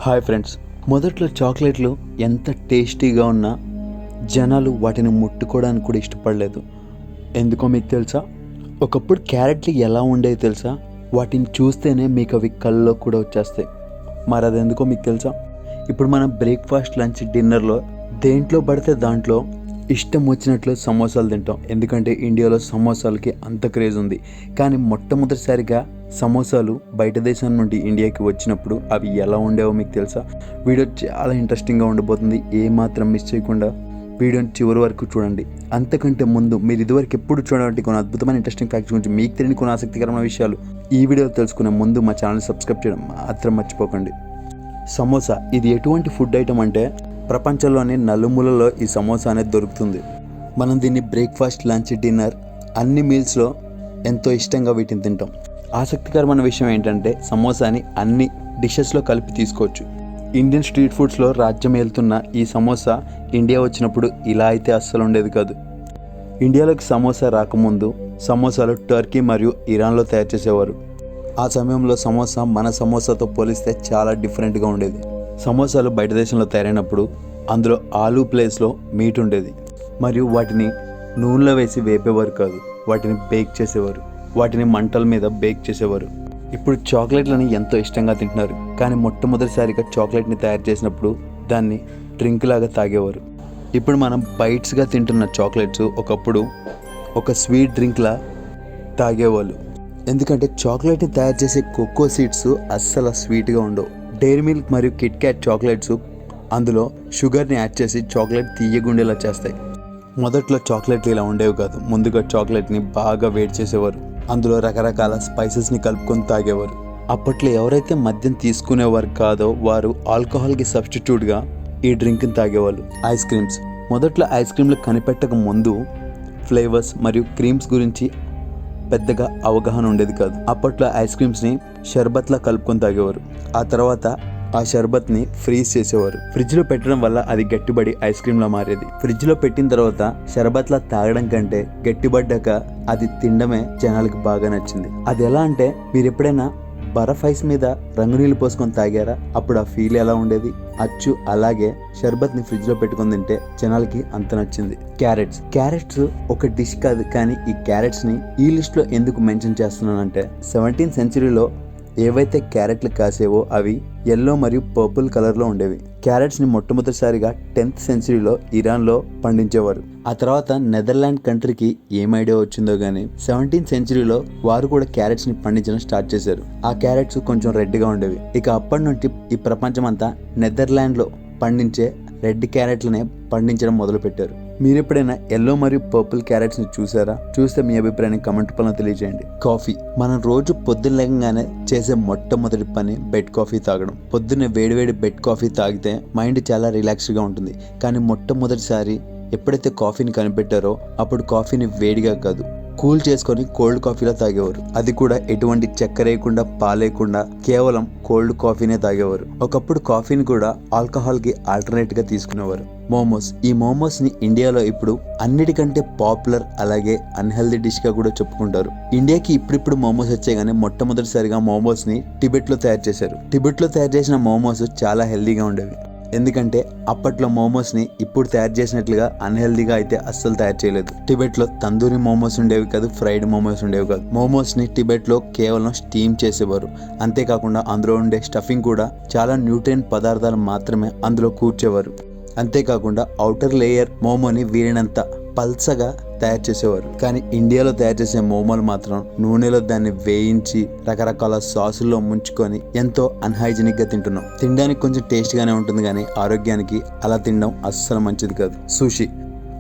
Hi friends, మొదట్లో చాక్లెట్లు ఎంత టేస్టీగా ఉన్నా జనాలు వాటిని ముట్టుకోవడానికి కూడా ఇష్టపడలేదు. ఎందుకో మీకు తెలుసా? ఒకప్పుడు క్యారెట్లు ఎలా ఉండేవి తెలుసా? వాటిని చూస్తేనే మీకు అవి కళ్ళలో కూడా వచ్చేస్తాయి. మరి అది ఎందుకో మీకు తెలుసా? ఇప్పుడు మనం బ్రేక్ఫాస్ట్, లంచ్, డిన్నర్లో దేంట్లో పడితే దాంట్లో ఇష్టం వచ్చినట్లు సమోసాలు తింటాం. ఎందుకంటే ఇండియాలో సమోసాలకి అంత క్రేజ్ ఉంది. కానీ మొట్టమొదటిసారిగా సమోసాలు బయట దేశం నుండి ఇండియాకి వచ్చినప్పుడు అవి ఎలా ఉండేవో మీకు తెలుసా? వీడియో చాలా ఇంట్రెస్టింగ్గా ఉండబోతుంది. ఏమాత్రం మిస్ చేయకుండా వీడియోని చివరి వరకు చూడండి. అంతకంటే ముందు మీరు ఇదివరకు ఎప్పుడు చూడండి కొన్ని అద్భుతమైన ఇంట్రెస్టింగ్ ఫ్యాక్ట్స్ గురించి, మీకు తెలియని కొన్ని ఆసక్తికరమైన విషయాలు ఈ వీడియోలో తెలుసుకునే ముందు మా ఛానల్ని సబ్స్క్రైబ్ చేయడం మాత్రం మర్చిపోకండి. సమోసా ఇది ఎటువంటి ఫుడ్ ఐటమ్ అంటే ప్రపంచంలోని నలుమూలలో ఈ సమోసా అనేది దొరుకుతుంది. మనం దీన్ని బ్రేక్ఫాస్ట్, లంచ్, డిన్నర్ అన్ని మీల్స్లో ఎంతో ఇష్టంగా వీటిని తింటాం. ఆసక్తికరమైన విషయం ఏంటంటే సమోసాని అన్ని డిషెస్లో కలిపి తీసుకోవచ్చు. ఇండియన్ స్ట్రీట్ ఫుడ్స్లో రాజ్యం ఏలుతున్న ఈ సమోసా ఇండియా వచ్చినప్పుడు ఇలా అయితే అస్సలు ఉండేది కాదు. ఇండియాలోకి సమోసా రాకముందు సమోసాలు టర్కీ మరియు ఇరాన్లో తయారు చేసేవారు. ఆ సమయంలో సమోసా మన సమోసాతో పోలిస్తే చాలా డిఫరెంట్గా ఉండేది. సమోసాలు బయట దేశంలో తయారైనప్పుడు అందులో ఆలూ ప్లేస్లో మీట్ ఉండేది మరియు వాటిని నూనెలో వేసి వేపేవారు కాదు, వాటిని బేక్ చేసేవారు. వాటిని మంటల మీద బేక్ చేసేవారు. ఇప్పుడు చాక్లెట్లని ఎంతో ఇష్టంగా తింటున్నారు, కానీ మొట్టమొదటిసారిగా చాక్లెట్ని తయారు చేసినప్పుడు దాన్ని డ్రింక్ లాగా తాగేవారు. ఇప్పుడు మనం బైట్స్గా తింటున్న చాక్లెట్స్ ఒకప్పుడు ఒక స్వీట్ డ్రింక్లా తాగేవాళ్ళు. ఎందుకంటే చాక్లెట్ని తయారు చేసే కోకో సీడ్స్ అస్సలు స్వీట్గా ఉండవు. డైరీ మిల్క్ మరియు కిట్ క్యాట్ చాక్లెట్స్ అందులో షుగర్ని యాడ్ చేసి చాక్లెట్ తీయగుండేలా చేస్తాయి. మొదట్లో చాక్లెట్లు ఇలా ఉండేవి కాదు. ముందుగా చాక్లెట్ని బాగా వేడి చేసేవారు, అందులో రకరకాల స్పైసెస్ని కలుపుకొని తాగేవారు. అప్పట్లో ఎవరైతే మద్యం తీసుకునేవారు కాదో వారు ఆల్కహాల్కి సబ్స్టిట్యూట్గా ఈ డ్రింక్ని తాగేవాళ్ళు. ఐస్ క్రీమ్స్ మొదట్లో ఐస్ క్రీమ్లు కనిపెట్టక ముందు ఫ్లేవర్స్ మరియు క్రీమ్స్ గురించి పెద్దగా అవగాహన ఉండేది కాదు. అప్పట్లో ఐస్ క్రీమ్స్ని షర్బత్లా కలుపుకొని తాగేవారు. ఆ తర్వాత ఆ షర్బత్ని ఫ్రీజ్ చేసేవారు. ఫ్రిడ్జ్లో పెట్టడం వల్ల అది గట్టిబడి ఐస్ క్రీమ్లా మారేది. ఫ్రిడ్జ్లో పెట్టిన తర్వాత షర్బత్లా తాగడం కంటే గట్టిబడ్డాక అది తినడమే జనాలకి బాగా నచ్చింది. అది ఎలా అంటే, మీరు ఎప్పుడైనా బరఫ్ ఐస్ మీద రంగు నీళ్ళు పోసుకొని తాగారా? అప్పుడు ఆ ఫీల్ ఎలా ఉండేది? అచ్చు అలాగే షర్బత్ని ఫ్రిడ్జ్లో పెట్టుకొని తింటే జనాలకి అంత నచ్చింది. క్యారెట్స్ ఒక డిష్ కాదు, కానీ ఈ క్యారెట్స్ని ఈ లిస్ట్లో ఎందుకు మెన్షన్ చేస్తున్నానంటే 17th సెంచరీలో ఏవైతే క్యారెట్లు కాసేవో అవి ఎల్లో మరియు పర్పుల్ కలర్లో ఉండేవి. క్యారెట్స్ని మొట్టమొదటిసారిగా 10th సెంచరీలో ఇరాన్లో పండించేవారు. ఆ తర్వాత నెదర్లాండ్ కంట్రీకి ఏం ఐడియా వచ్చిందో కానీ 17th సెంచరీలో వారు కూడా క్యారెట్స్ని పండించడం స్టార్ట్ చేశారు. ఆ క్యారెట్స్ కొంచెం రెడ్గా ఉండేవి. ఇక అప్పటి నుండి ఈ ప్రపంచం అంతా నెదర్లాండ్లో పండించే రెడ్ క్యారెట్లనే పండించడం మొదలుపెట్టారు. మీరు ఎప్పుడైనా ఎల్లో మరియు పర్పుల్ క్యారెట్స్ని చూసారా? చూస్తే మీ అభిప్రాయాన్ని కమెంట్ రూపంలో తెలియజేయండి. కాఫీ మనం రోజు పొద్దున్న లేవగానే చేసే మొట్టమొదటి పని బెడ్ కాఫీ తాగడం. పొద్దున్నే వేడివేడి బెడ్ కాఫీ తాగితే మైండ్ చాలా రిలాక్స్గా ఉంటుంది. కానీ మొట్టమొదటిసారి ఎప్పుడైతే కాఫీని కనిపెట్టారో అప్పుడు కాఫీని వేడిగా కాదు, కూల్ చేసుకొని కోల్డ్ కాఫీలో తాగేవారు. అది కూడా ఎటువంటి చక్కెర వేయకుండా, పాలేయకుండా కేవలం కోల్డ్ కాఫీనే తాగేవారు. ఒకప్పుడు కాఫీని కూడా ఆల్కహాల్కి ఆల్టర్నేట్గా తీసుకునేవారు. ఈ మోమోస్ని ఇండియాలో ఇప్పుడు అన్నిటికంటే పాపులర్ అలాగే అన్హెల్దీ డిష్గా కూడా చెప్పుకుంటారు. ఇండియాకి ఇప్పుడిప్పుడు మోమోస్ వచ్చాయి, కానీ మొట్టమొదటిసారిగా మోమోస్ని టిబెట్లో తయారు చేశారు. టిబెట్లో తయారు చేసిన మోమోస్ చాలా హెల్దీగా ఉండేవి. ఎందుకంటే అప్పట్లో మోమోస్ని ఇప్పుడు తయారు చేసినట్లుగా అన్హెల్దీగా అయితే అస్సలు తయారు చేయలేదు. టిబెట్లో తందూరి మోమోస్ ఉండేవి కాదు, ఫ్రైడ్ మోమోస్ ఉండేవి కాదు. మోమోస్ని టిబెట్లో కేవలం స్టీమ్ చేసేవారు. అంతేకాకుండా అందులో ఉండే స్టఫింగ్ కూడా చాలా న్యూట్రియన్ పదార్థాలు మాత్రమే అందులో కూర్చేవారు. అంతేకాకుండా ఔటర్ లేయర్ మోమోని వీరినంత పల్చగా తయారు చేసేవారు. కానీ ఇండియాలో తయారు చేసే మోమోలు మాత్రం నూనెలో దాన్ని వేయించి రకరకాల సాసుల్లో ముంచుకొని ఎంతో అన్హైజీనిక్ గా తింటున్నాం. తినడానికి కొంచెం టేస్ట్ గానే ఉంటుంది, కానీ ఆరోగ్యానికి అలా తినడం అస్సలు మంచిది కాదు.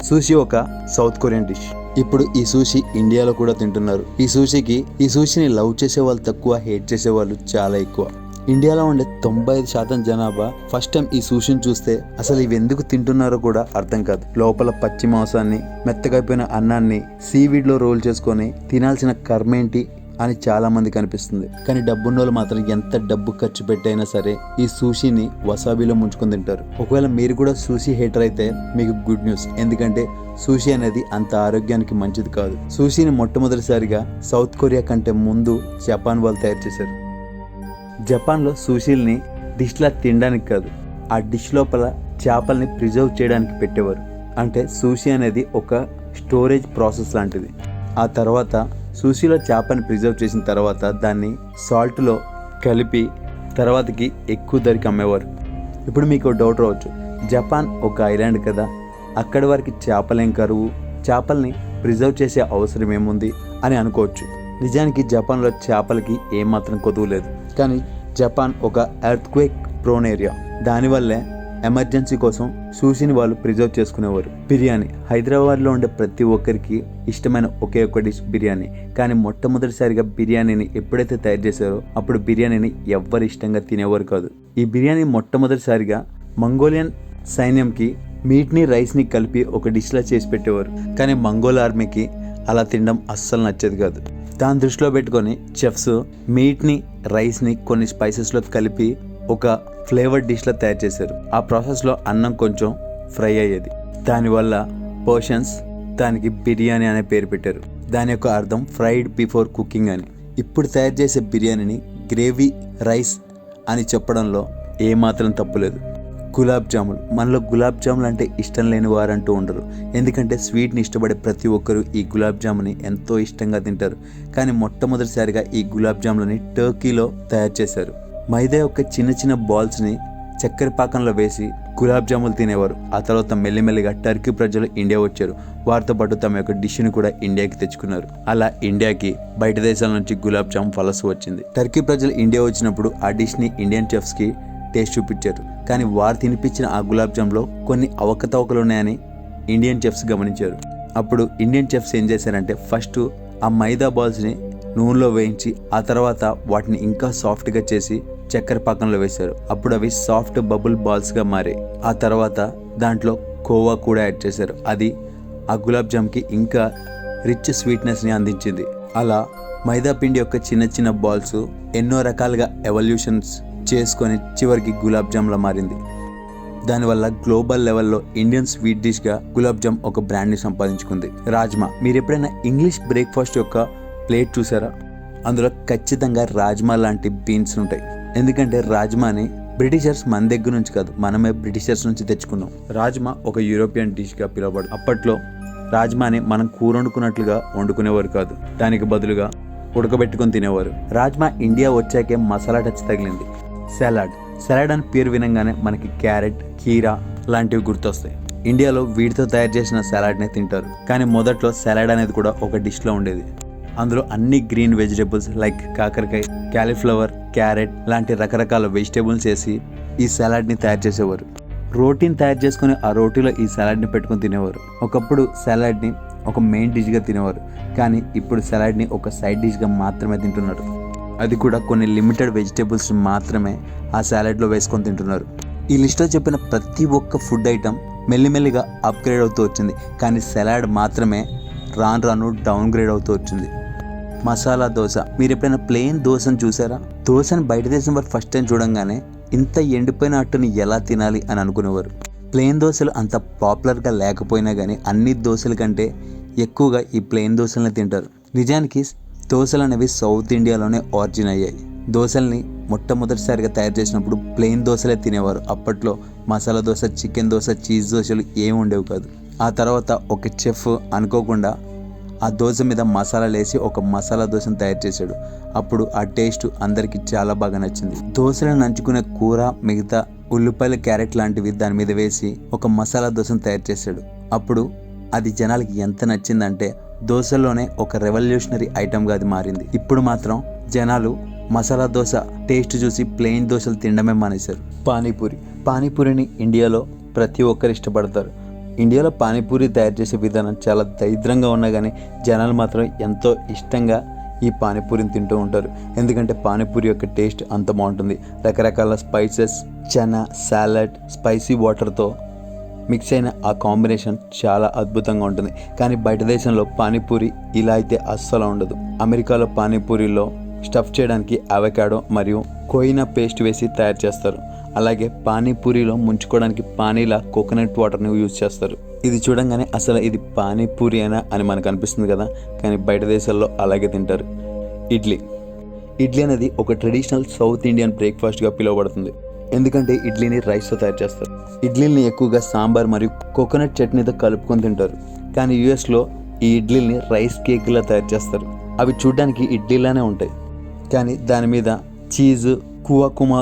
సూషి ఒక సౌత్ కొరియన్ డిష్. ఇప్పుడు ఈ సూషి ఇండియాలో కూడా తింటున్నారు. ఈ సూషిని లవ్ చేసే వాళ్ళు తక్కువ, హేట్ చేసే వాళ్ళు చాలా ఎక్కువ. ఇండియాలో ఉండే 95% జనాభా ఫస్ట్ టైం ఈ సూషిని చూస్తే అసలు ఇవి ఎందుకు తింటున్నారో కూడా అర్థం కాదు. లోపల పచ్చి మాంసాన్ని, మెత్తగైపోయిన అన్నాన్ని సీవీడ్లో రోల్ చేసుకొని తినాల్సిన కర్మేంటి అని చాలా మంది కనిపిస్తుంది. కానీ డబ్బున్నోళ్ళు మాత్రం ఎంత డబ్బు ఖర్చు పెట్టైనా సరే ఈ సూషిని వసాబీలో ముంచుకొని తింటారు. ఒకవేళ మీరు కూడా సూషి హేటర్ అయితే మీకు గుడ్ న్యూస్, ఎందుకంటే సూషి అనేది అంత ఆరోగ్యానికి మంచిది కాదు. సూషిని మొట్టమొదటిసారిగా సౌత్ కొరియా కంటే ముందు జపాన్ వాళ్ళు తయారు చేశారు. జపాన్లో సూషీల్ని డిష్లా తినడానికి కాదు, ఆ డిష్ లోపల చేపల్ని ప్రిజర్వ్ చేయడానికి పెట్టేవారు. అంటే సూషీ అనేది ఒక స్టోరేజ్ ప్రాసెస్ లాంటిది. ఆ తర్వాత సూషీలో చేపని ప్రిజర్వ్ చేసిన తర్వాత దాన్ని సాల్ట్లో కలిపి తర్వాతకి ఎక్కువ ధరకి అమ్మేవారు. ఇప్పుడు మీకు డౌట్ రావచ్చు, జపాన్ ఒక ఐలాండ్ కదా, అక్కడి వారికి చేపలేం కరువు, చేపల్ని ప్రిజర్వ్ చేసే అవసరం ఏముంది అని అనుకోవచ్చు. నిజానికి జపాన్లో చేపలకి ఏమాత్రం కొదువు లేదు. కానీ జపాన్ ఒక ఎర్త్క్వేక్ ప్రోన్ ఏరియా. దానివల్లే ఎమర్జెన్సీ కోసం సూషీని వాళ్ళు ప్రిజర్వ్ చేసుకునేవారు. బిర్యానీ హైదరాబాద్లో ఉండే ప్రతి ఒక్కరికి ఇష్టమైన ఒకే ఒక డిష్ బిర్యానీ. కానీ మొట్టమొదటిసారిగా బిర్యానీని ఎప్పుడైతే తయారు చేశారో అప్పుడు బిర్యానీని ఎవ్వరు ఇష్టంగా తినేవారు కాదు. ఈ బిర్యానీ మొట్టమొదటిసారిగా మంగోలియన్ సైన్యంకి మీట్ని రైస్ని కలిపి ఒక డిష్లా చేసి పెట్టేవారు. కానీ మంగోల్ ఆర్మీకి అలా తినడం అస్సలు నచ్చేది కాదు. దాన్ని దృష్టిలో పెట్టుకొని చెఫ్స్ మీట్ని రైస్ని కొన్ని స్పైసెస్లో కలిపి ఒక ఫ్లేవర్డ్ డిష్లా తయారు చేశారు. ఆ ప్రాసెస్లో అన్నం కొంచెం ఫ్రై అయ్యేది. దానివల్ల పర్షియన్స్ దానికి బిర్యానీ అనే పేరు పెట్టారు. దాని యొక్క అర్థం ఫ్రైడ్ బిఫోర్ కుకింగ్ అని. ఇప్పుడు తయారు చేసే బిర్యానీని గ్రేవీ రైస్ అని చెప్పడంలో ఏమాత్రం తప్పులేదు. గులాబ్ జాములు, మనలో గులాబ్ జాములు అంటే ఇష్టం లేని వారంటూ ఉండరు. ఎందుకంటే స్వీట్ని ఇష్టపడే ప్రతి ఒక్కరూ ఈ గులాబ్ జాముని ఎంతో ఇష్టంగా తింటారు. కానీ మొట్టమొదటిసారిగా ఈ గులాబ్ జాములని టర్కీలో తయారు చేశారు. మైదా యొక్క చిన్న చిన్న బాల్స్ని చక్కెర పాకంలో వేసి గులాబ్ జాములు తినేవారు. ఆ తర్వాత మెల్లిమెల్లిగా టర్కీ ప్రజలు ఇండియా వచ్చారు. వారితో పాటు తమ యొక్క డిష్ని కూడా ఇండియాకి తెచ్చుకున్నారు. అలా ఇండియాకి బయట దేశాల నుంచి గులాబ్ జామ్ వలస వచ్చింది. టర్కీ ప్రజలు ఇండియా వచ్చినప్పుడు ఆ డిష్ని ఇండియన్ చెఫ్స్కి టేస్ట్ చూపించారు. కానీ వారు తినిపించిన ఆ గులాబ్ జామ్లో కొన్ని అవకతవకలు ఉన్నాయని ఇండియన్ చెఫ్స్ గమనించారు. అప్పుడు ఇండియన్ చెఫ్స్ ఏం చేశారంటే ఫస్ట్ ఆ మైదా బాల్స్ని నూనెలో వేయించి ఆ తర్వాత వాటిని ఇంకా సాఫ్ట్గా చేసి చక్కెర పాకంలో వేశారు. అప్పుడు అవి సాఫ్ట్ బబుల్ బాల్స్గా మారాయి. ఆ తర్వాత దాంట్లో కోవా కూడా యాడ్ చేశారు. అది ఆ గులాబ్ జామ్కి ఇంకా రిచ్ స్వీట్నెస్ని అందించింది. అలా మైదా పిండి యొక్క చిన్న చిన్న బాల్స్ ఎన్నో రకాలుగా ఎవల్యూషన్స్ చేసుకొని చివరికి గులాబ్ జామ్లా మారింది. దానివల్ల గ్లోబల్ లెవెల్లో ఇండియన్ స్వీట్ డిష్గా గులాబ్ జామ్ ఒక బ్రాండ్ని సంపాదించుకుంది. రాజ్మా, మీరు ఎప్పుడైనా ఇంగ్లీష్ బ్రేక్ఫాస్ట్ యొక్క ప్లేట్ చూసారా? అందులో ఖచ్చితంగా రాజ్మా లాంటి బీన్స్ ఉంటాయి. ఎందుకంటే రాజ్మాని బ్రిటిషర్స్ మన దగ్గర నుంచి కాదు, మనమే బ్రిటిషర్స్ నుంచి తెచ్చుకున్నాం. రాజ్మా ఒక యూరోపియన్ డిష్గా పిలువబడు. అప్పట్లో రాజ్మాని మనం కూర వండుకున్నట్లుగా వండుకునేవారు కాదు, దానికి బదులుగా ఉడకబెట్టుకొని తినేవారు. రాజ్మా ఇండియా వచ్చాకే మసాలా టచ్ తగిలింది. సలాడ్ అని పేరు వినంగానే మనకి క్యారెట్, కీరా లాంటివి గుర్తొస్తాయి. ఇండియాలో వీటితో తయారు చేసిన సలాడ్నే తింటారు. కానీ మొదట్లో సలాడ్ అనేది కూడా ఒక డిష్లో ఉండేది. అందులో అన్ని గ్రీన్ వెజిటేబుల్స్ లైక్ కాకరకాయ, క్యాలీఫ్లవర్, క్యారెట్ లాంటి రకరకాల వెజిటేబుల్స్ వేసి ఈ సలాడ్ని తయారు చేసేవారు. రోటీని తయారు చేసుకుని ఆ రోటీలో ఈ సలాడ్ని పెట్టుకుని తినేవారు. ఒకప్పుడు సలాడ్ని ఒక మెయిన్ డిష్గా తినేవారు. కానీ ఇప్పుడు సలాడ్ని ఒక సైడ్ డిష్గా మాత్రమే తింటున్నారు. అది కూడా కొన్ని లిమిటెడ్ వెజిటేబుల్స్ మాత్రమే ఆ సలాడ్లో వేసుకొని తింటున్నారు. ఈ లిస్ట్లో చెప్పిన ప్రతి ఒక్క ఫుడ్ ఐటమ్ మెల్లిమెల్లిగా అప్గ్రేడ్ అవుతూ వచ్చింది. కానీ సలాడ్ మాత్రమే రాను రాను డౌన్ గ్రేడ్ అవుతూ వచ్చింది. మసాలా దోశ, మీరు ఎప్పుడైనా ప్లెయిన్ దోశను చూసారా? దోశని బయట దేశం వారు ఫస్ట్ టైం చూడంగానే ఇంత ఎండిపోయిన అట్టుని ఎలా తినాలి అని అనుకునేవారు. ప్లెయిన్ దోశలు అంత పాపులర్గా లేకపోయినా కానీ అన్ని దోశల కంటే ఎక్కువగా ఈ ప్లెయిన్ దోశలనే తింటారు. నిజానికి దోశలు అనేవి సౌత్ ఇండియాలోనే ఆరిజిన్ అయ్యాయి. దోశల్ని మొట్టమొదటిసారిగా తయారు చేసినప్పుడు ప్లెయిన్ దోశలే తినేవారు. అప్పట్లో మసాలా దోశ, చికెన్ దోశ, చీజ్ దోశలు ఏమి ఉండేవి కాదు. ఆ తర్వాత ఒక చెఫ్ అనుకోకుండా ఆ దోశ మీద మసాలాలు వేసి ఒక మసాలా దోశను తయారు చేశాడు. అప్పుడు ఆ టేస్ట్ అందరికీ చాలా బాగా నచ్చింది. దోశలను నంచుకునే కూర, మిగతా ఉల్లిపాయలు, క్యారెట్ లాంటివి దాని మీద వేసి ఒక మసాలా దోశను తయారు చేశాడు. అప్పుడు అది జనాలకి ఎంత నచ్చిందంటే దోశలోనే ఒక రెవల్యూషనరీ ఐటమ్గా అది మారింది. ఇప్పుడు మాత్రం జనాలు మసాలా దోశ టేస్ట్ చూసి ప్లెయిన్ దోశలు తినడమే మానేశారు. పానీపూరిని ఇండియాలో ప్రతి ఒక్కరు ఇష్టపడతారు. ఇండియాలో పానీపూరి తయారు చేసే విధానం చాలా దరిద్రంగా ఉన్నా కానీ జనాలు మాత్రం ఎంతో ఇష్టంగా ఈ పానీపూరిని తింటూ ఉంటారు. ఎందుకంటే పానీపూరి యొక్క టేస్ట్ అంత బాగుంటుంది. రకరకాల స్పైసెస్, చనా, సాలడ్, స్పైసీ వాటర్తో మిక్స్ అయిన ఆ కాంబినేషన్ చాలా అద్భుతంగా ఉంటుంది. కానీ బయట దేశంలో పానీపూరి ఇలా అయితే అస్సలు ఉండదు. అమెరికాలో పానీపూరిలో స్టఫ్ చేయడానికి అవకాడో మరియు కోయినా పేస్ట్ వేసి తయారు చేస్తారు. అలాగే పానీపూరిలో ముంచుకోవడానికి పానీలా కోకోనట్ వాటర్ని యూజ్ చేస్తారు. ఇది చూడంగానే అసలు ఇది పానీపూరి అయినా అని మనకు అనిపిస్తుంది కదా, కానీ బయట దేశాల్లో అలాగే తింటారు. ఇడ్లీ అనేది ఒక ట్రెడిషనల్ సౌత్ ఇండియన్ బ్రేక్ఫాస్ట్గా పిలువబడుతుంది. ఎందుకంటే ఇడ్లీని రైస్తో తయారు చేస్తారు. ఇడ్లీని ఎక్కువగా సాంబార్ మరియు కోకోనట్ చట్నీతో కలుపుకొని తింటారు. కానీ యూఎస్లో ఈ ఇడ్లీని రైస్ కేక్లా తయారు చేస్తారు. అవి చూడడానికి ఇడ్లీలానే ఉంటాయి, కానీ దాని మీద చీజ్ కువకుమా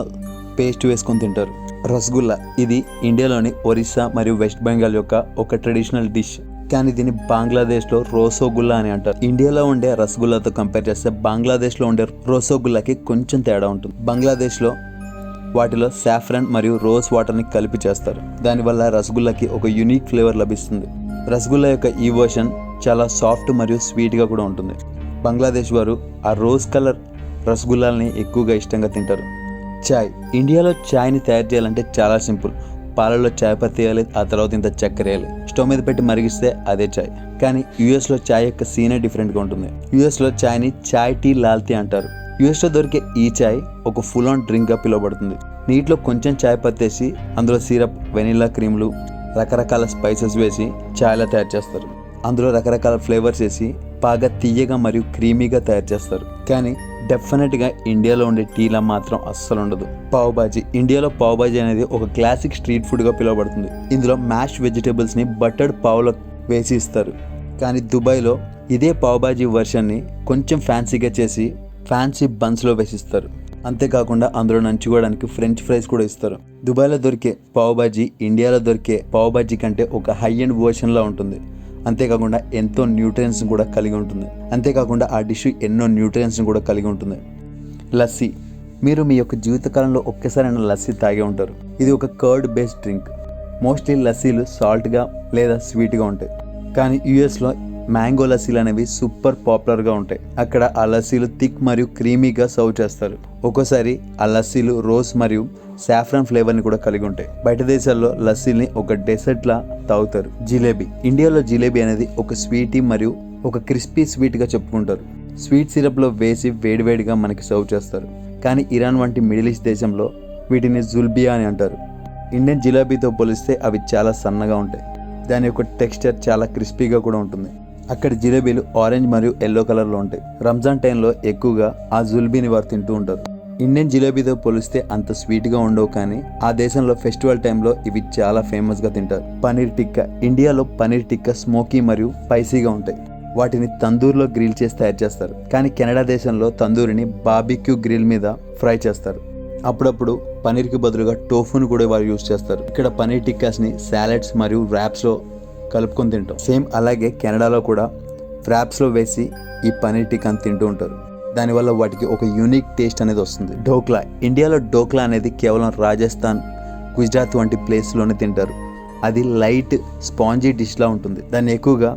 పేస్ట్ వేసుకొని తింటారు. రసగుల్లా ఇది ఇండియాలోని ఒరిస్సా మరియు వెస్ట్ బెంగాల్ యొక్క ఒక ట్రెడిషనల్ డిష్, కానీ దీన్ని బంగ్లాదేశ్లో రోసోగుల్లా అని అంటారు. ఇండియాలో ఉండే రసగుల్లాతో కంపేర్ చేస్తే బంగ్లాదేశ్లో ఉండే రోసోగుల్లాకి కొంచెం తేడా ఉంటుంది. బంగ్లాదేశ్లో వాటిలో సాఫ్రాన్ మరియు రోజ్ వాటర్ని కలిపి చేస్తారు. దానివల్ల రసగుల్లాకి ఒక యూనిక్ ఫ్లేవర్ లభిస్తుంది. రసగుల్లా యొక్క ఈ వర్షన్ చాలా సాఫ్ట్ మరియు స్వీట్గా కూడా ఉంటుంది. బంగ్లాదేశ్ వారు ఆ రోజ్ కలర్ రసగుల్లాల్ని ఎక్కువగా ఇష్టంగా తింటారు. చాయ్. ఇండియాలో చాయ్ని తయారు చేయాలంటే చాలా సింపుల్. పాలలో చాయ్ పత్తి వేయాలి, ఆ తర్వాత ఇంత చక్కెర వేయాలి, స్టవ్ మీద పెట్టి మరిగిస్తే అదే చాయ్. కానీ యూఎస్లో చాయ్ యొక్క సీనే డిఫరెంట్గా ఉంటుంది. యూఎస్లో చాయ్ని చాయ్ టీ లాల్ టీ అంటారు. యూఎస్లో దొరికే ఈ చాయ్ ఒక ఫుల్ ఆన్ డ్రింక్గా పిలువబడుతుంది. నీటిలో కొంచెం చాయ్ పత్తేసి అందులో సిరప్, వెనిలా క్రీమ్లు, రకరకాల స్పైసెస్ వేసి చాయ్లా తయారు చేస్తారు. అందులో రకరకాల ఫ్లేవర్స్ వేసి బాగా తీయగా మరియు క్రీమీగా తయారు చేస్తారు. కానీ డెఫినెట్గా ఇండియాలో ఉండే టీలా మాత్రం అస్సలు ఉండదు. పావ్ బాజీ. ఇండియాలో పావ్ బాజీ అనేది ఒక క్లాసిక్ స్ట్రీట్ ఫుడ్గా పిలువబడుతుంది. ఇందులో మ్యాష్ వెజిటేబుల్స్ని బటర్డ్ పావ్లో వేసి ఇస్తారు. కానీ దుబాయ్లో ఇదే పావ్ బాజీ వర్షన్ని కొంచెం ఫ్యాన్సీగా చేసి ఫ్యాన్సీ బన్స్లో వేసిస్తారు. అంతేకాకుండా అందులో నంచుకోవడానికి ఫ్రెంచ్ ఫ్రైస్ కూడా ఇస్తారు. దుబాయ్లో దొరికే పావ్ బాజీ ఇండియాలో దొరికే పావ్ బాజీ కంటే ఒక హై అండ్ వర్షన్లా ఉంటుంది. అంతేకాకుండా ఎంతో న్యూట్రియన్స్ కూడా కలిగి ఉంటుంది. అంతేకాకుండా ఆ డిష్ ఎన్నో న్యూట్రియన్స్ కూడా కలిగి ఉంటుంది. లస్సీ. మీరు మీ యొక్క జీవితకాలంలో ఒక్కసారైనా లస్సీ తాగే ఉంటారు. ఇది ఒక కర్డ్ బేస్డ్ డ్రింక్. మోస్ట్లీ లస్సీలు సాల్ట్గా లేదా స్వీట్గా ఉంటాయి. కానీ యూఎస్లో మ్యాంగో లస్సీలు అనేవి సూపర్ పాపులర్గా ఉంటాయి. అక్కడ ఆ లస్సీలు థిక్ మరియు క్రీమీగా సర్వ్ చేస్తారు. ఒక్కోసారి ఆ లస్సీలు రోజ్ మరియు సాఫ్రాన్ ఫ్లేవర్ని కూడా కలిగి ఉంటాయి. బయట దేశాల్లో లస్సీని ఒక డెసర్ట్లా తాగుతారు. జిలేబీ. ఇండియాలో జిలేబీ అనేది ఒక స్వీటీ మరియు ఒక క్రిస్పీ స్వీట్గా చెప్పుకుంటారు. స్వీట్ సిరప్లో వేసి వేడివేడిగా మనకి సర్వ్ చేస్తారు. కానీ ఇరాన్ వంటి మిడిల్ ఈస్ట్ దేశంలో వీటిని జుల్బియా అని అంటారు. ఇండియన్ జిలేబీతో పోలిస్తే అవి చాలా సన్నగా ఉంటాయి. దాని యొక్క టెక్స్చర్ చాలా క్రిస్పీగా కూడా ఉంటుంది. అక్కడ జిలేబీలు ఆరెంజ్ మరియు ఎల్లో కలర్లో ఉంటాయి. రంజాన్ టైంలో ఎక్కువగా ఆ జుల్బీని వారు తింటూ ఉంటారు. ఇండియన్ జిలేబీతో పోలిస్తే అంత స్వీట్గా ఉండవు, కానీ ఆ దేశంలో ఫెస్టివల్ టైంలో ఇవి చాలా ఫేమస్గా తింటారు. పనీర్ టిక్కా. ఇండియాలో పనీర్ టిక్కా స్మోకీ మరియు స్పైసీగా ఉంటాయి. వాటిని తందూర్లో గ్రిల్ చేసి తయారు చేస్తారు. కానీ కెనడా దేశంలో తందూరిని బార్బిక్యూ గ్రిల్ మీద ఫ్రై చేస్తారు. అప్పుడప్పుడు పనీర్కి బదులుగా టోఫును కూడా వారు యూజ్ చేస్తారు. ఇక్కడ పనీర్ టిక్కాస్ని సాలెడ్స్ మరియు ర్యాప్స్లో కలుపుకొని తింటాం. సేమ్ అలాగే కెనడాలో కూడా ఫ్రాప్స్లో వేసి ఈ పనీర్ టిక్కాని తింటూ ఉంటారు. దానివల్ల వాటికి ఒక యూనిక్ టేస్ట్ అనేది వస్తుంది. ఢోక్లా. ఇండియాలో ఢోక్లా అనేది కేవలం రాజస్థాన్, గుజరాత్ వంటి ప్లేస్లోనే తింటారు. అది లైట్ స్పాంజీ డిష్లా ఉంటుంది. దాన్ని ఎక్కువగా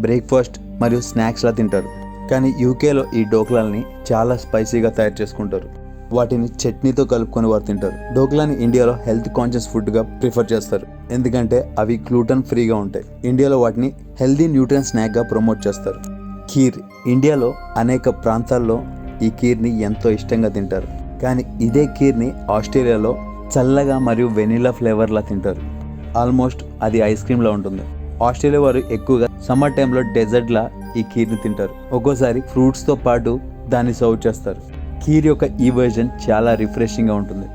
బ్రేక్ఫాస్ట్ మరియు స్నాక్స్లా తింటారు. కానీ యూకేలో ఈ ఢోక్లాల్ని చాలా స్పైసీగా తయారు చేసుకుంటారు. వాటిని చట్నీతో కలుపుకొని వారు తింటారు. ఢోక్లాని ఇండియాలో హెల్త్ కాన్షియస్ ఫుడ్గా ప్రిఫర్ చేస్తారు, ఎందుకంటే అవి గ్లూటన్ ఫ్రీగా ఉంటాయి. ఇండియాలో వాటిని హెల్దీ న్యూట్రియన్ స్నాక్గా ప్రమోట్ చేస్తారు. ఖీర్. ఇండియాలో అనేక ప్రాంతాల్లో ఈ ఖీర్ని ఎంతో ఇష్టంగా తింటారు. కానీ ఇదే ఖీర్ని ఆస్ట్రేలియాలో చల్లగా మరియు వెనిలా ఫ్లేవర్లా తింటారు. ఆల్మోస్ట్ అది ఐస్ క్రీమ్లా ఉంటుంది. ఆస్ట్రేలియా వారు ఎక్కువగా సమ్మర్ టైంలో డెజర్ట్లా ఈ ఖీర్ని తింటారు. ఒక్కోసారి ఫ్రూట్స్తో పాటు దాన్ని సర్వ్ చేస్తారు. ఖీర్ యొక్క ఈ వర్జన్ చాలా రిఫ్రెషింగ్గా ఉంటుంది.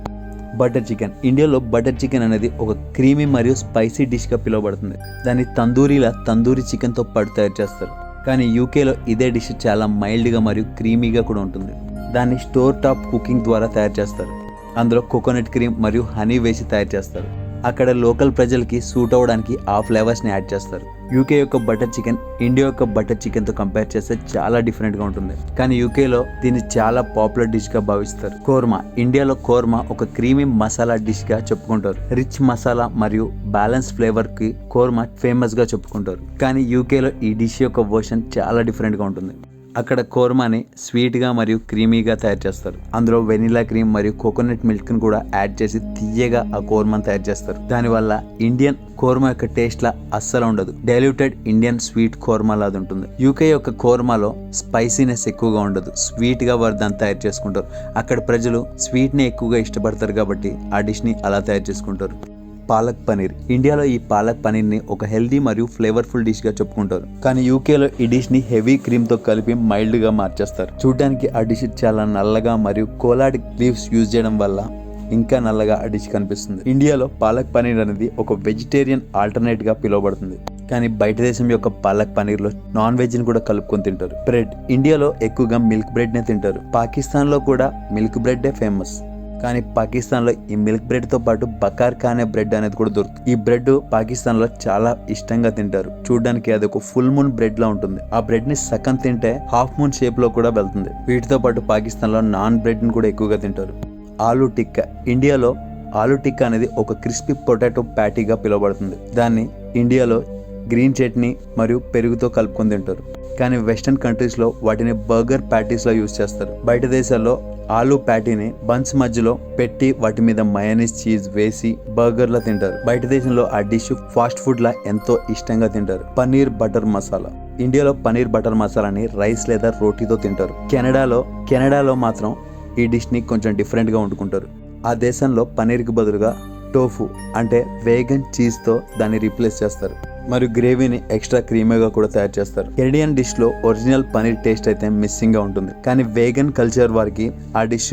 Butter chicken. ఇండియాలో బటర్ చికెన్ అనేది ఒక క్రీమీ మరియు స్పైసీ డిష్గా పిలువబడుతుంది. దాన్ని తందూరి చికెన్తో పాటు తయారు చేస్తారు. కానీ యూకేలో ఇదే డిష్ చాలా మైల్డ్గా మరియు క్రీమీగా కూడా ఉంటుంది. దాన్ని స్టోర్ టాప్ కుకింగ్ ద్వారా తయారు చేస్తారు. అందులో కోకోనట్ క్రీమ్ మరియు హనీ వేసి తయారు చేస్తారు. అక్కడ లోకల్ ప్రజలకి సూట్ అవ్వడానికి ఆ ఫ్లేవర్స్ని యాడ్ చేస్తారు. యూకే యొక్క బటర్ చికెన్ ఇండియా యొక్క బటర్ చికెన్తో కంపేర్ చేస్తే చాలా డిఫరెంట్గా ఉంటుంది. కానీ యూకేలో దీన్ని చాలా పాపులర్ డిష్గా భావిస్తారు. కోర్మా. ఇండియాలో కోర్మా ఒక క్రీమీ మసాలా డిష్గా చెప్పుకుంటారు. రిచ్ మసాలా మరియు బ్యాలెన్స్ ఫ్లేవర్కి కోర్మా ఫేమస్గా చెప్పుకుంటారు. కానీ యూకేలో ఈ డిష్ యొక్క వర్షన్ చాలా డిఫరెంట్గా ఉంటుంది. అక్కడ కోర్మాని స్వీట్గా మరియు క్రీమీగా తయారు చేస్తారు. అందులో వెనిలా క్రీమ్ మరియు కోకోనట్ మిల్క్ని కూడా యాడ్ చేసి తీయగా ఆ కోర్మాని తయారు చేస్తారు. దానివల్ల ఇండియన్ కోర్మా యొక్క టేస్ట్ లా అస్సలు ఉండదు. డైల్యూటెడ్ ఇండియన్ స్వీట్ కోర్మా లాగా ఉంటుంది. యూకే యొక్క కోర్మాలో స్పైసీనెస్ ఎక్కువగా ఉండదు. స్వీట్గా వారు దాన్ని తయారు చేసుకుంటారు. అక్కడ ప్రజలు స్వీట్ని ఎక్కువగా ఇష్టపడతారు కాబట్టి ఆ డిష్ని అలా తయారు చేసుకుంటారు. పాలక్ పనీర్. ఇండియాలో ఈ పాలక్ పనీర్ని ఒక హెల్దీ మరియు ఫ్లేవర్ఫుల్ డిష్గా చెప్పుకుంటారు. కానీ యూకేలో ఈ డిష్ని హెవీ క్రీమ్తో కలిపి మైల్డ్గా మార్చేస్తారు. చూడడానికి ఆ డిష్ చాలా నల్లగా మరియు కోలాడ్ లీవ్స్ యూజ్ చేయడం వల్ల ఇంకా నల్లగా ఆ డిష్ కనిపిస్తుంది. ఇండియాలో పాలక్ పనీర్ అనేది ఒక వెజిటేరియన్ ఆల్టర్నేట్ గా పిలువబడుతుంది. కానీ బయట దేశం యొక్క పాలక్ పనీర్ లో నాన్ వెజ్ ని కూడా కలుపుకొని తింటారు. బ్రెడ్, ఇండియాలో ఎక్కువగా మిల్క్ బ్రెడ్ నే తింటారు. పాకిస్తాన్ లో కూడా మిల్క్ బ్రెడ్ ఫేమస్. కానీ పాకిస్తాన్ లో ఈ మిల్క్ బ్రెడ్ తో పాటు బకార్ అనే బ్రెడ్ అనేది కూడా దొరుకుతుంది. ఈ బ్రెడ్ పాకిస్తాన్ లో చాలా ఇష్టంగా తింటారు. చూడడానికి అది ఒక ఫుల్ మూన్ బ్రెడ్ లా ఉంటుంది. ఆ బ్రెడ్ ని సగం తింటే హాఫ్ మూన్ షేప్ లో కూడా వెళ్తుంది. వీటితో పాటు పాకిస్తాన్ లో నాన్ బ్రెడ్ ని కూడా ఎక్కువగా తింటారు. ఆలూ టిక్కా, ఇండియాలో ఆలూ టిక్కా అనేది ఒక క్రిస్పీ పొటాటో ప్యాటీగా పిలువబడుతుంది. దాన్ని ఇండియాలో గ్రీన్ చట్నీ మరియు పెరుగుతో కలుపుకొని తింటారు. కానీ వెస్టర్న్ కంట్రీస్ లో వాటిని బర్గర్ ప్యాటీస్ లో యూజ్ చేస్తారు. బయట దేశాల్లో ఆలూ ప్యాటీని బన్స్ మధ్యలో పెట్టి వాటి మీద మయోనీస్ చీజ్ వేసి బర్గర్ లా తింటారు. బయట దేశంలో ఆ డిష్ ఫాస్ట్ ఫుడ్ లా ఎంతో ఇష్టంగా తింటారు. పన్నీర్ బటర్ మసాలా, ఇండియాలో పన్నీర్ బటర్ మసాలాని రైస్ లేదా రోటీతో తింటారు. కెనడాలో మాత్రం ఈ డిష్ ని కొంచెం డిఫరెంట్ గా వండుకుంటారు. ఆ దేశంలో పన్నీర్ కి బదులుగా టోఫు అంటే వేగన్ చీజ్ తో దాన్ని రీప్లేస్ చేస్తారు. మరియు గ్రేవీని ఎక్స్ట్రా క్రీమీగా కూడా తయారు చేస్తారు. కెనడియన్ డిష్ లో ఒరిజినల్ పనీర్ టేస్ట్ అయితే మిస్సింగ్ గా ఉంటుంది. కానీ వేగన్ కల్చర్ వారికి ఆ డిష్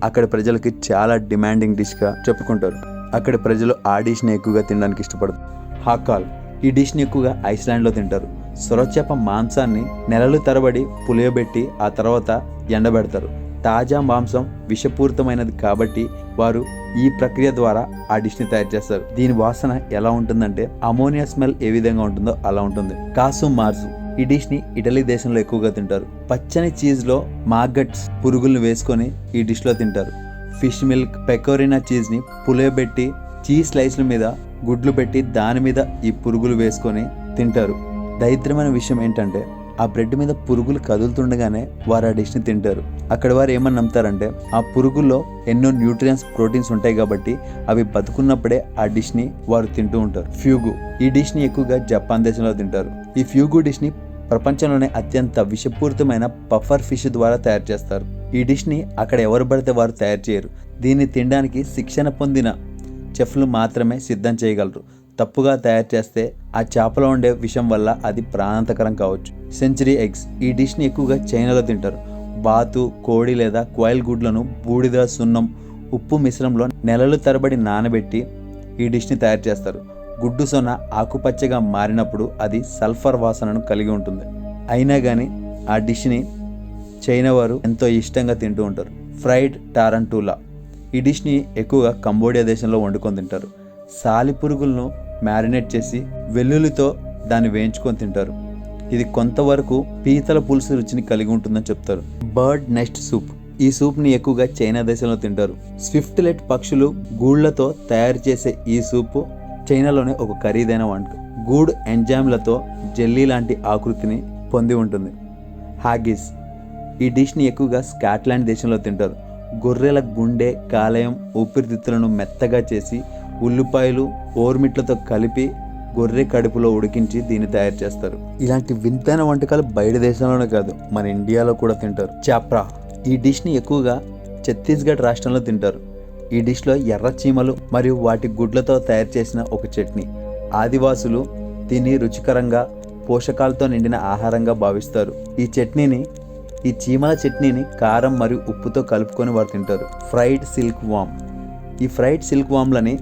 అక్కడ ప్రజలకి చాలా డిమాండింగ్ డిష్ గా చెప్పుకుంటారు. అక్కడ ప్రజలు ఆ డిష్ ని ఎక్కువగా తినడానికి ఇష్టపడతారు. హాకాల్, ఈ డిష్ ని ఎక్కువగా ఐస్లాండ్ లో తింటారు. సొరచేప మాంసాన్ని నెలలు తరబడి పులియబెట్టి ఆ తర్వాత ఎండబెడతారు. తాజా మాంసం విషపూరితమైనది కాబట్టి వారు ఈ ప్రక్రియ ద్వారా ఆ డిష్ ని తయారు చేస్తారు. దీని వాసన ఎలా ఉంటుందంటే అమోనియా స్మెల్ ఏ విధంగా ఉంటుందో అలా ఉంటుంది. కాసు మార్జు, ఈ డిష్ ని ఇటలీ దేశంలో ఎక్కువగా తింటారు. పచ్చని చీజ్ లో మాగట్స్ పురుగులను వేసుకొని ఈ డిష్ లో తింటారు. ఫిష్ మిల్క్, పెకోరినా చీజ్ ని పులియబెట్టి చీజ్ స్లైస్ల మీద గుడ్లు పెట్టి దాని మీద ఈ పురుగులు వేసుకొని తింటారు. దరిద్రమైన విషయం ఏంటంటే ఆ బ్రెడ్ మీద పురుగులు కదులుతుండగానే వారు ఆ డిష్ ని తింటారు. అక్కడ వారు ఏమని నమ్ముతారంటే ఆ పురుగుల్లో ఎన్నో న్యూట్రియన్స్, ప్రోటీన్స్ ఉంటాయి కాబట్టి అవి బతుకున్నప్పుడే ఆ డిష్ ని వారు తింటూ ఉంటారు. ఫ్యూగు, ఈ డిష్ ని ఎక్కువగా జపాన్ దేశంలో తింటారు. ఈ ఫ్యూగు డిష్ ని ప్రపంచంలోనే అత్యంత విషపూరితమైన పఫర్ ఫిష్ ద్వారా తయారు చేస్తారు. ఈ డిష్ ని అక్కడ ఎవరు పడితే వారు తయారు చేయరు. దీన్ని తినడానికి శిక్షణ పొందిన చెఫ్లు మాత్రమే సిద్ధం చేయగలరు. తప్పుగా తయారు చేస్తే ఆ చేపలో ఉండే విషం వల్ల అది ప్రాణాంతకరం కావచ్చు. సెంచరీ ఎగ్స్, ఈ డిష్ ని ఎక్కువగా చైనాలో తింటారు. బాతు, కోడి లేదా క్వైల్ గుడ్లను బూడిద, సున్నం, ఉప్పు మిశ్రమంలో నెలలు తరబడి నానబెట్టి ఈ డిష్ ని తయారు చేస్తారు. గుడ్డు సొన ఆకుపచ్చగా మారినప్పుడు అది సల్ఫర్ వాసనను కలిగి ఉంటుంది. అయినా కానీ ఆ డిష్ ని చైనా వారు ఎంతో ఇష్టంగా తింటూ ఉంటారు. ఫ్రైడ్ టారంటూలా, ఈ డిష్ ని ఎక్కువగా కంబోడియా దేశంలో వండుకొని తింటారు. సాలిపురుగులను మ్యారినేట్ చేసి వెల్లుల్లితో దాన్ని వేయించుకొని తింటారు. ఇది కొంతవరకు పీతల పులుసు రుచిని కలిగి ఉంటుందని చెప్తారు. బర్డ్ నెస్ట్ సూప్, ఈ సూప్ ని ఎక్కువగా చైనా దేశంలో తింటారు. స్విఫ్ట్లెట్ పక్షులు గూళ్లతో తయారు చేసే ఈ సూప్ చైనాలోనే ఒక ఖరీదైన వంటకం. గూడ్ ఎంజైమ్లతో జెల్లీ లాంటి ఆకృతిని పొంది ఉంటుంది. హాగిస్, ఈ డిష్ ని ఎక్కువగా స్కాట్లాండ్ దేశంలో తింటారు. గొర్రెల గుండె, కాలేయం, ఊపిరితిత్తులను మెత్తగా చేసి ఉల్లిపాయలు, ఓర్మిట్లతో కలిపి గొర్రె కడుపులో ఉడికించి దీన్ని తయారు చేస్తారు. ఇలాంటి వింతైన వంటకాలు బయట దేశంలోనే కాదు మన ఇండియాలో కూడా తింటారు. చాప్రా, ఈ డిష్ ని ఎక్కువగా ఛత్తీస్గఢ్ రాష్ట్రంలో తింటారు. ఈ డిష్ లో ఎర్ర చీమలు మరియు వాటి గుడ్లతో తయారు చేసిన ఒక చట్నీ. ఆదివాసులు దీన్ని రుచికరంగా, పోషకాలతో నిండిన ఆహారంగా భావిస్తారు. ఈ చీమల చట్నీని కారం మరియు ఉప్పుతో కలుపుకొని వారు తింటారు. ఫ్రైడ్ సిల్క్ వామ్, ఈ ఫ్రైడ్ సిల్క్ వామ్లని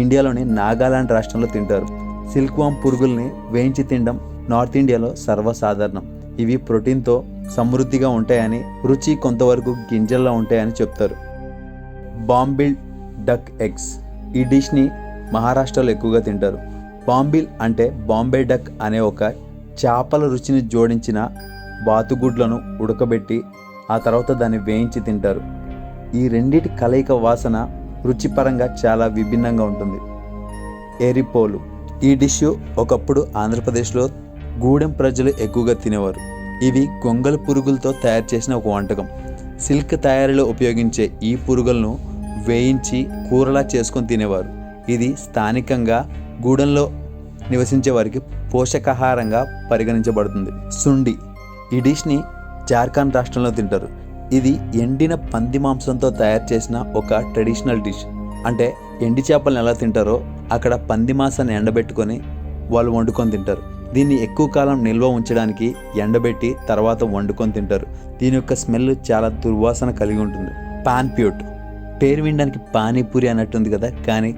ఇండియాలోని నాగాలాండ్ రాష్ట్రంలో తింటారు. సిల్క్ వామ్ పురుగుల్ని వేయించి తినడం నార్త్ ఇండియాలో సర్వసాధారణం. ఇవి ప్రోటీన్తో సమృద్ధిగా ఉంటాయని, రుచి కొంతవరకు గింజల్లో ఉంటాయని చెప్తారు. బాంబిల్ డక్ ఎగ్స్, ఈ డిష్ని మహారాష్ట్రలో ఎక్కువగా తింటారు. బాంబిల్ అంటే బాంబే డక్ అనే ఒక చేపల రుచిని జోడించిన బాతుగుడ్లను ఉడకబెట్టి ఆ తర్వాత దాన్ని వేయించి తింటారు. ఈ రెండిటి కలయిక వాసన రుచిపరంగా చాలా విభిన్నంగా ఉంటుంది. ఎరిపోలు, ఈ డిష్ ఒకప్పుడు ఆంధ్రప్రదేశ్లో గూడెం ప్రజలు ఎక్కువగా తినేవారు. ఇవి గొంగళ పురుగులతో తయారు చేసిన ఒక వంటకం. సిల్క్ తయారీలో ఉపయోగించే ఈ పురుగులను వేయించి కూరలా చేసుకొని తినేవారు. ఇది స్థానికంగా గూడెంలో నివసించే వారికి పోషకాహారంగా పరిగణించబడుతుంది. సుండి, ఈ డిష్ని జార్ఖండ్ రాష్ట్రంలో తింటారు. ఇది ఎండిన పంది మాంసంతో తయారు చేసిన ఒక ట్రెడిషనల్ డిష్. అంటే ఎండి చేపలను ఎలా తింటారో అక్కడ పంది మాంసాన్ని ఎండబెట్టుకొని వాళ్ళు వండుకొని తింటారు. దీన్ని ఎక్కువ కాలం నిల్వ ఉంచడానికి ఎండబెట్టి తర్వాత వండుకొని తింటారు. దీని యొక్క స్మెల్ చాలా దుర్వాసన కలిగి ఉంటుంది. పాన్ ప్యూట్, పేరు వినడానికి పానీపూరి అన్నట్టుంది కదా, కానీ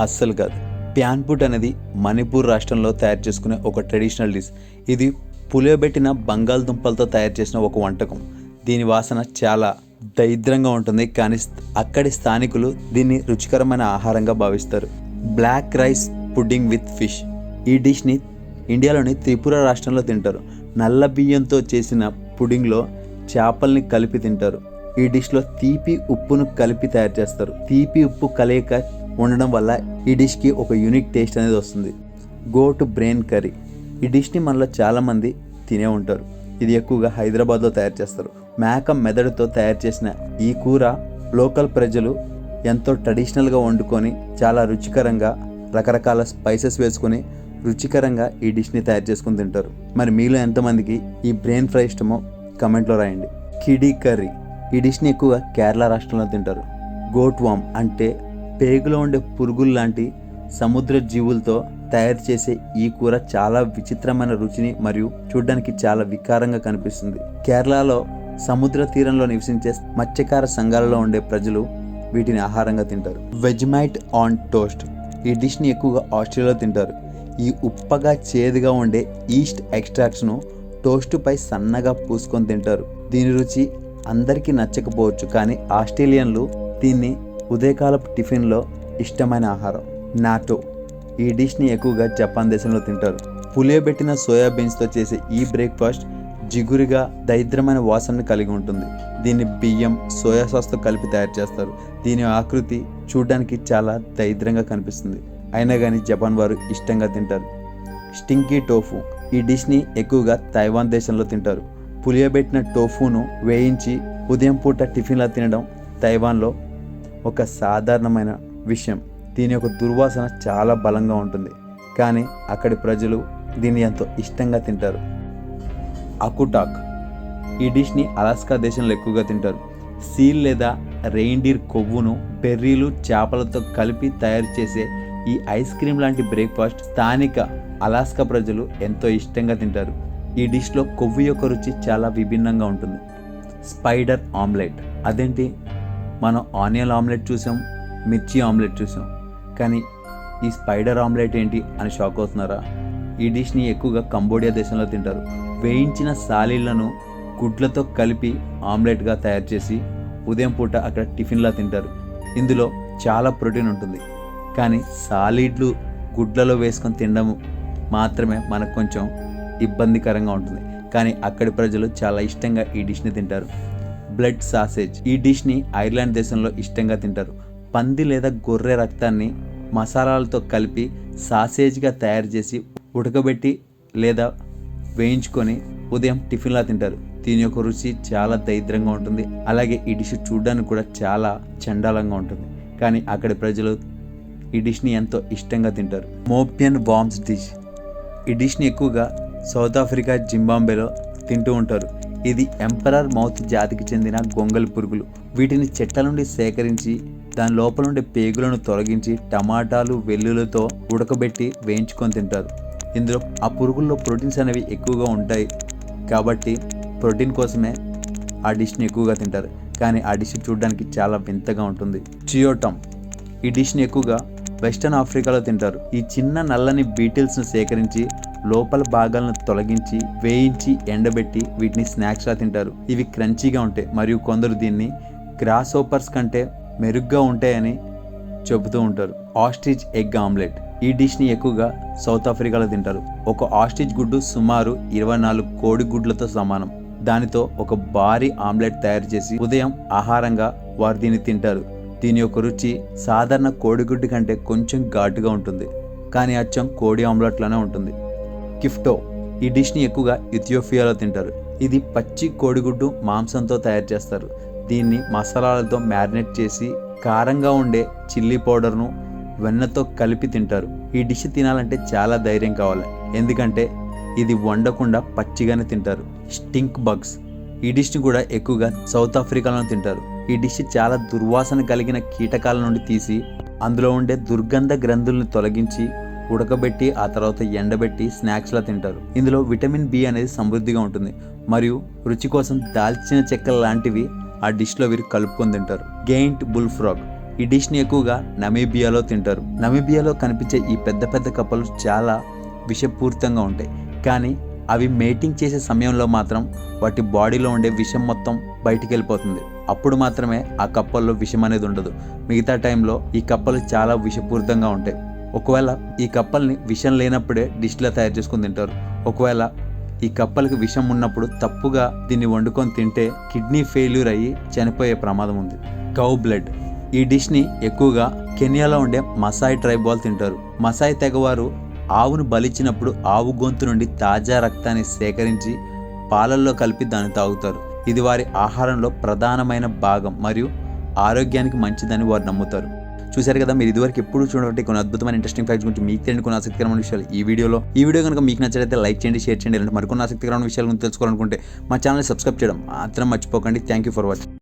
అస్సలు కాదు. ప్యాన్పుట్ అనేది మణిపూర్ రాష్ట్రంలో తయారు చేసుకునే ఒక ట్రెడిషనల్ డిష్. ఇది పులియబెట్టిన బంగాళదుంపలతో తయారు చేసిన ఒక వంటకం. దీని వాసన చాలా దరిద్రంగా ఉంటుంది, కానీ అక్కడి స్థానికులు దీన్ని రుచికరమైన ఆహారంగా భావిస్తారు. Black rice pudding with fish. ఈ డిష్ని ఇండియాలోని త్రిపుర రాష్ట్రంలో తింటారు. నల్ల బియ్యంతో చేసిన పుడింగ్లో చేపల్ని కలిపి తింటారు. ఈ డిష్లో తీపి ఉప్పును కలిపి తయారు చేస్తారు. తీపి ఉప్పు కలయిక ఉండడం వల్ల ఈ డిష్కి ఒక యూనిక్ టేస్ట్ అనేది వస్తుంది. Goat brain curry. ఈ డిష్ని మనలో చాలామంది తినే ఉంటారు. ఇది ఎక్కువగా హైదరాబాద్లో తయారు చేస్తారు. మేక మెదడుతో తయారు చేసిన ఈ కూర లోకల్ ప్రజలు ఎంతో ట్రెడిషనల్గా వండుకొని చాలా రుచికరంగా రకరకాల స్పైసెస్ వేసుకొని రుచికరంగా ఈ డిష్ని తయారు చేసుకుని తింటారు. మరి మీలో ఎంతమందికి ఈ బ్రెయిన్ ఫ్రై ఇష్టమో కమెంట్లో రాయండి. Kiddie curry. ఈ డిష్ని ఎక్కువగా కేరళ రాష్ట్రంలో తింటారు. గోట్ వామ్ అంటే పేగులో ఉండే పురుగులు లాంటి సముద్ర జీవులతో తయారు చేసే ఈ కూర చాలా విచిత్రమైన రుచిని మరియు చూడడానికి చాలా వికారంగా కనిపిస్తుంది. కేరళలో సముద్ర తీరంలో నివసించే మత్స్యకార సంఘాలలో ఉండే ప్రజలు వీటిని ఆహారంగా తింటారు. వెజ్మైట్ ఆన్ టోస్ట్. ఈ డిష్ని ఎక్కువగా ఆస్ట్రేలియాలో తింటారు. ఈ ఉప్పగా చేదుగా ఉండే ఈస్ట్ ఎక్స్ట్రాక్ట్స్ను టోస్టుపై సన్నగా పూసుకొని తింటారు. దీని రుచి అందరికీ నచ్చకపోవచ్చు, కానీ ఆస్ట్రేలియన్లు దీన్ని ఉదయకాలపు టిఫిన్లో ఇష్టమైన ఆహారం. నాటో. ఈ డిష్ని ఎక్కువగా జపాన్ దేశంలో తింటారు. పులియబెట్టిన సోయాబీన్స్తో చేసే ఈ బ్రేక్ఫాస్ట్ జిగురుగా దరిద్రమైన వాసనను కలిగి ఉంటుంది. దీన్ని బియ్యం సోయా సాస్తో కలిపి తయారు చేస్తారు. దీని ఆకృతి చూడడానికి చాలా దరిద్రంగా కనిపిస్తుంది, అయినా కానీ జపాన్ వారు ఇష్టంగా తింటారు. Stinky tofu. ఈ డిష్ని ఎక్కువగా తైవాన్ దేశంలో తింటారు. పులియబెట్టిన టోఫును వేయించి ఉదయం పూట టిఫిన్లా తినడం తైవాన్లో ఒక సాధారణమైన విషయం. దీని యొక్క దుర్వాసన చాలా బలంగా ఉంటుంది, కానీ అక్కడి ప్రజలు దీన్ని ఎంతో ఇష్టంగా తింటారు. అకుటాక్. ఈ డిష్ని అలాస్కా దేశంలో ఎక్కువగా తింటారు. సీల్ లేదా రెయిన్డీర్ కొవ్వును బెర్రీలు చేపలతో కలిపి తయారు చేసే ఈ ఐస్ క్రీమ్ లాంటి బ్రేక్ఫాస్ట్ స్థానిక అలాస్కా ప్రజలు ఎంతో ఇష్టంగా తింటారు. ఈ డిష్లో కొవ్వు యొక్క రుచి చాలా విభిన్నంగా ఉంటుంది. Spider omelette. అదేంటి, మనం ఆనియన్ ఆమ్లెట్ చూసాం, మిర్చి ఆమ్లెట్ చూసాం, కానీ ఈ స్పైడర్ ఆమ్లెట్ ఏంటి అని షాక్ అవుతున్నారా? ఈ డిష్ని ఎక్కువగా కంబోడియా దేశంలో తింటారు. వేయించిన సాలీళ్లను గుడ్లతో కలిపి ఆమ్లెట్గా తయారు చేసి ఉదయం పూట అక్కడ టిఫిన్లా తింటారు. ఇందులో చాలా ప్రోటీన్ ఉంటుంది, కానీ సాలీడ్లు గుడ్లలో వేసుకొని తినడం మాత్రమే మనకు కొంచెం ఇబ్బందికరంగా ఉంటుంది, కానీ అక్కడి ప్రజలు చాలా ఇష్టంగా ఈ డిష్ని తింటారు. Blood sausage. ఈ డిష్ని ఐర్లాండ్ దేశంలో ఇష్టంగా తింటారు. పంది లేదా గొర్రె రక్తాన్ని మసాలాలతో కలిపి సాసేజ్గా తయారు చేసి ఉడకబెట్టి లేదా వేయించుకొని ఉదయం టిఫిన్లా తింటారు. దీని యొక్క రుచి చాలా దరిద్రంగా ఉంటుంది, అలాగే ఈ డిష్ చూడడానికి కూడా చాలా చండాలంగా ఉంటుంది, కానీ అక్కడి ప్రజలు ఈ డిష్ని ఎంతో ఇష్టంగా తింటారు. మోపియన్ వామ్స్ డిష్. ఈ డిష్ని ఎక్కువగా సౌత్ ఆఫ్రికా, జింబాబ్వేలో తింటూ ఉంటారు. ఇది ఎంపరర్ మౌత్ జాతికి చెందిన గొంగలి పురుగులు. వీటిని చెట్ల నుండి సేకరించి దాని లోపల ఉండే పేగులను తొలగించి టమాటాలు వెల్లుల్లితో ఉడకబెట్టి వేయించుకొని తింటారు. ఇందులో ఆ పురుగుల్లో ప్రోటీన్స్ అనేవి ఎక్కువగా ఉంటాయి కాబట్టి ప్రోటీన్ కోసమే ఆ డిష్ని ఎక్కువగా తింటారు, కానీ ఆ డిష్ చూడడానికి చాలా వింతగా ఉంటుంది. చియోటమ్. ఈ డిష్ని ఎక్కువగా వెస్టర్న్ ఆఫ్రికాలో తింటారు. ఈ చిన్న నల్లని బీటిల్స్ను సేకరించి లోపల భాగాలను తొలగించి వేయించి ఎండబెట్టి వీటిని స్నాక్స్లా తింటారు. ఇవి క్రంచీగా ఉంటాయి మరియు కొందరు దీన్ని గ్రాస్ హోపర్స్ కంటే మెరుగ్గా ఉంటాయని చెబుతూ ఉంటారు. Ostrich egg omelette. ఈ డిష్ని ఎక్కువగా సౌత్ ఆఫ్రికాలో తింటారు. ఒక ఆస్ట్రిచ్ గుడ్డు సుమారు 24 కోడి గుడ్లతో సమానం. దానితో ఒక భారీ ఆమ్లెట్ తయారు చేసి ఉదయం ఆహారంగా వారు దీన్ని తింటారు. దీని యొక్క రుచి సాధారణ కోడిగుడ్డు కంటే కొంచెం ఘాటుగా ఉంటుంది, కానీ అచ్చం కోడి ఆమ్లెట్లోనే ఉంటుంది. కిఫ్టో. ఈ డిష్ని ఎక్కువగా ఇథియోపియాలో తింటారు. ఇది పచ్చి కోడిగుడ్డు మాంసంతో తయారు చేస్తారు. దీన్ని మసాలాలతో మ్యారినేట్ చేసి కారంగా ఉండే చిల్లీ పౌడర్ను వెన్నతో కలిపి తింటారు. ఈ డిష్ తినాలంటే చాలా ధైర్యం కావాలి, ఎందుకంటే ఇది వండకుండా పచ్చిగానే తింటారు. Stink bugs. ఈ డిష్ని కూడా ఎక్కువగా సౌత్ ఆఫ్రికాలో తింటారు. ఈ డిష్ చాలా దుర్వాసన కలిగిన కీటకాల నుండి తీసి అందులో ఉండే దుర్గంధ గ్రంథుల్ని తొలగించి ఉడకబెట్టి ఆ తర్వాత ఎండబెట్టి స్నాక్స్లా తింటారు. ఇందులో విటమిన్ బి అనేది సమృద్ధిగా ఉంటుంది మరియు రుచి కోసం దాల్చిన చెక్క లాంటివి ఆ డిష్లో వీరు కలుపుకొని తింటారు. Giant bull frog. ఈ డిష్ని ఎక్కువగా నమీబియాలో తింటారు. నమీబియాలో కనిపించే ఈ పెద్ద పెద్ద కప్పలు చాలా విషపూరితంగా ఉంటాయి. కానీ అవి మేటింగ్ చేసే సమయంలో మాత్రం వాటి బాడీలో ఉండే విషం మొత్తం బయటికి వెళ్ళిపోతుంది. అప్పుడు మాత్రమే ఆ కప్పల్లో విషం అనేది ఉండదు. మిగతా టైంలో ఈ కప్పలు చాలా విషపూరితంగా ఉంటాయి. ఒకవేళ ఈ కప్పల్ని విషం లేనప్పుడే డిష్లా తయారు చేసుకుని తింటారు. ఒకవేళ ఈ కప్పలకి విషం ఉన్నప్పుడు తప్పుగా దీన్ని వండుకొని తింటే కిడ్నీ ఫెయిల్యూర్ అయ్యి చనిపోయే ప్రమాదం ఉంది. Cow blood. ఈ డిష్ని ఎక్కువగా కెన్యాలో ఉండే మసాయి ట్రైబ్ వాళ్ళు తింటారు. మసాయి తెగవారు ఆవును బలిచ్చినప్పుడు ఆవు గొంతు నుండి తాజా రక్తాన్ని సేకరించి పాలల్లో కలిపి దాన్ని తాగుతారు. ఇది వారి ఆహారంలో ప్రధానమైన భాగం మరియు ఆరోగ్యానికి మంచిదని వారు నమ్ముతారు. చూశారు కదా, మీరు ఇదివరకు ఎప్పుడు చూడబట్టి కొన్ని అద్భుతమైన ఇంట్రెస్టింగ్ ఫ్యాక్ట్స్ గురించి మీకు తెలియని కొన్ని ఆసక్తికరమైన విషయాలు ఈ వీడియో కనుక మీకు నచ్చినట్లయితే లైక్ చేయండి, షేర్ చేయండి. ఇలాంటి మరికొన్ని ఆసక్తికరమైన విషయాల గురించి తెలుసుకోవాలనుకుంటే మా ఛానల్ సబ్స్క్రైబ్ చేయడం మాత్రం మర్చిపోకండి. Thank you for watching.